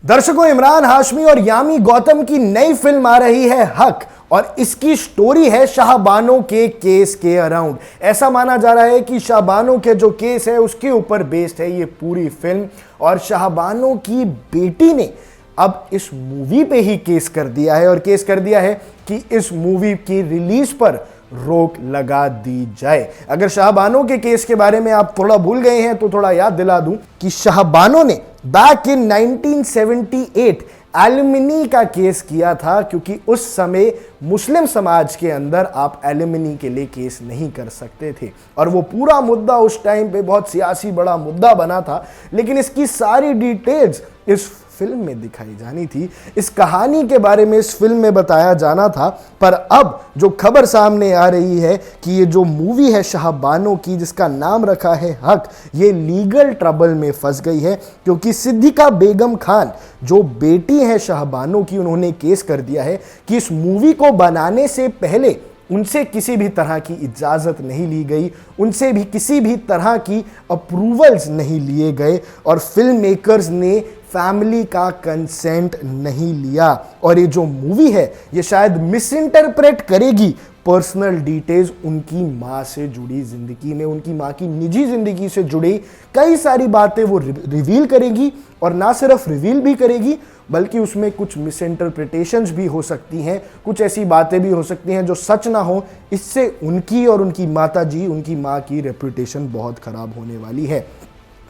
दर्शकों, इमरान हाशमी और यामी गौतम की नई फिल्म आ रही है हक, और इसकी स्टोरी है शाहबानो के केस के अराउंड। ऐसा माना जा रहा है कि शाहबानो के जो केस है उसके ऊपर बेस्ड है ये पूरी फिल्म, और शाहबानो की बेटी ने अब इस मूवी पे ही केस कर दिया है, और केस कर दिया है कि इस मूवी की रिलीज पर रोक लगा दी जाए। अगर शाहबानो के केस के बारे में आप थोड़ा भूल गए हैं तो थोड़ा याद दिला दूं कि शाहबानो ने बैक इन 1978 एलिमनी का केस किया था, क्योंकि उस समय मुस्लिम समाज के अंदर आप एलिमनी के लिए केस नहीं कर सकते थे, और वो पूरा मुद्दा उस टाइम पे बहुत सियासी बड़ा मुद्दा बना था। लेकिन इसकी सारी डिटेल्स इस फिल्म में दिखाई जानी थी, इस कहानी के बारे में इस फिल्म में बताया जाना था। पर अब जो खबर सामने आ रही है कि ये जो मूवी है शाहबानो की, जिसका नाम रखा है हक, ये लीगल ट्रबल में फंस गई है, क्योंकि सिद्दीका बेगम खान जो बेटी है शाहबानो की, उन्होंने केस कर दिया है कि इस मूवी को बनाने से पहले उनसे किसी भी तरह की इजाज़त नहीं ली गई, उनसे भी किसी भी तरह की अप्रूवल्स नहीं लिए गए, और फिल्म मेकर्स ने फैमिली का कंसेंट नहीं लिया। और ये जो मूवी है ये शायद मिस इंटरप्रेट करेगी पर्सनल डिटेल्स उनकी माँ से जुड़ी जिंदगी में, उनकी माँ की निजी जिंदगी से जुड़ी कई सारी बातें वो रिवील करेगी, और ना सिर्फ रिवील भी करेगी बल्कि उसमें कुछ मिस इंटरप्रिटेशंस भी हो सकती हैं, कुछ ऐसी बातें भी हो सकती हैं जो सच ना हो। इससे उनकी और उनकी माताजी, उनकी माँ की रेपुटेशन बहुत खराब होने वाली है।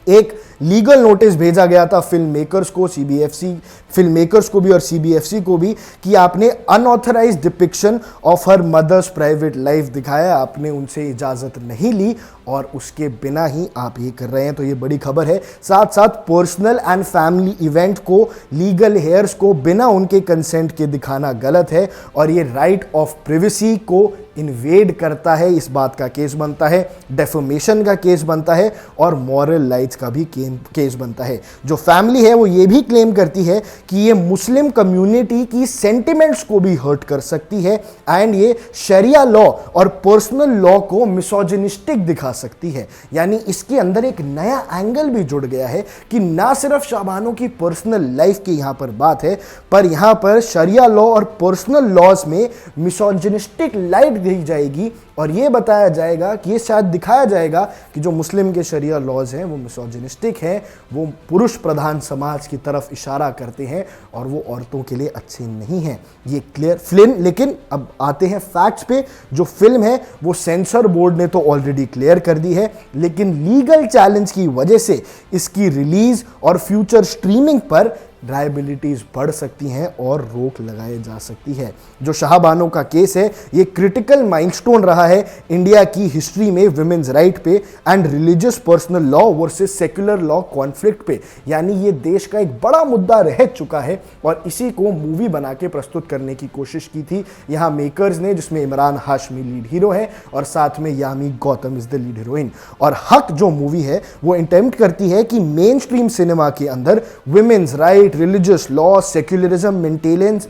एक लीगल नोटिस भेजा गया था फिल्म मेकर्स को, सीबीएफसी फिल्म मेकर्स को भी और सीबीएफसी को भी, कि आपने unauthorised depiction of her mother's private life दिखाया, आपने उनसे इजाज़त नहीं ली और उसके बिना ही आप ये कर रहे हैं। तो ये बड़ी खबर है। साथ साथ पर्सनल एंड फैमिली इवेंट को, लीगल हेयर्स को बिना उनके कंसेंट के दिखाना गलत है, और ये राइट ऑफ प्रिवेसी को इन्वेड करता है। इस बात का केस बनता है, डेफेमेशन का केस बनता है, और मॉरल लाइट्स का भी केस बनता है। जो फैमिली है वो ये भी क्लेम करती है कि ये मुस्लिम कम्युनिटी की सेंटिमेंट्स को भी हर्ट कर सकती है, एंड ये शरिया लॉ और पर्सनल लॉ को मिसोजिनिस्टिक दिखा सकती है। यानी इसके अंदर एक नया एंगल भी जुड़ गया है कि ना सिर्फ शाहबानो की पर्सनल लाइफ की यहां पर बात है, पर यहां पर शरिया लॉ और पर्सनल लॉज में मिसोजिनिस्टिक लाइट दी जाएगी, और यह बताया जाएगा कि ये शायद दिखाया जाएगा कि जो मुस्लिम के शरिया लॉज हैं वो मिसोजिनिस्टिक हैं, वो पुरुष प्रधान समाज की तरफ इशारा करते हैं, और वो औरतों के लिए अच्छे नहीं हैं। ये क्लियर फिल्म, लेकिन अब आते हैं फैक्ट्स पे। जो फिल्म है वो सेंसर बोर्ड ने तो ऑलरेडी क्लियर कर दी है, लेकिन लीगल चैलेंज की वजह से इसकी रिलीज और फ्यूचर स्ट्रीमिंग पर लायबिलिटीज बढ़ सकती हैं और रोक लगाई जा सकती है। जो शाहबानो का केस है ये क्रिटिकल माइलस्टोन रहा है इंडिया की हिस्ट्री में विमेन्स राइट पे and religious personal law versus secular law conflict पे। यानी ये देश का एक बड़ा मुद्दा रह चुका है, और इसी को मूवी बना के प्रस्तुत करने की कोशिश की थी यहाँ मेकर्स ने, जिसमें इमरान हाशमी लीड हीरो है और साथ में Yami Gautam is the lead heroine. और हक जो मूवी है वो अटेम्प्ट करती है कि मेन स्ट्रीम सिनेमा के अंदर women's right, religious law, secularism,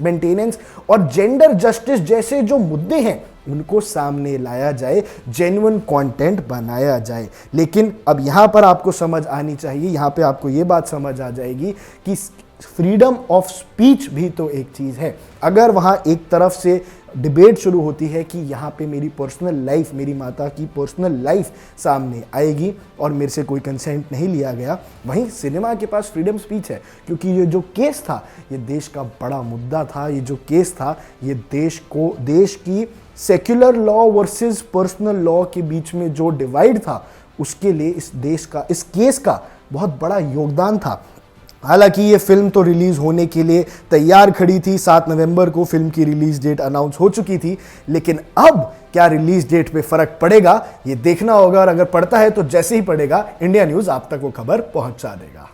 maintenance और जेंडर जस्टिस जैसे जो मुद्दे हैं उनको सामने लाया जाए, जेन्युइन कंटेंट बनाया जाए। लेकिन अब यहां पर आपको समझ आनी चाहिए, यहां पे आपको ये बात समझ आ जाएगी कि फ्रीडम ऑफ स्पीच भी तो एक चीज है। अगर वहां एक तरफ से डिबेट शुरू होती है कि यहाँ पे मेरी पर्सनल लाइफ, मेरी माता की पर्सनल लाइफ सामने आएगी और मेरे से कोई कंसेंट नहीं लिया गया, वहीं सिनेमा के पास फ्रीडम स्पीच है। क्योंकि ये जो केस था ये देश का बड़ा मुद्दा था, ये जो केस था ये देश की secular law versus personal law के बीच में जो डिवाइड था उसके लिए इस केस का बहुत बड़ा योगदान था। हालांकि ये फिल्म तो रिलीज होने के लिए तैयार खड़ी थी, 7 नवंबर को फिल्म की रिलीज डेट अनाउंस हो चुकी थी, लेकिन अब क्या रिलीज डेट पे फर्क पड़ेगा ये देखना होगा, और अगर पड़ता है तो जैसे ही पड़ेगा इंडिया न्यूज आप तक वो खबर पहुंचा देगा।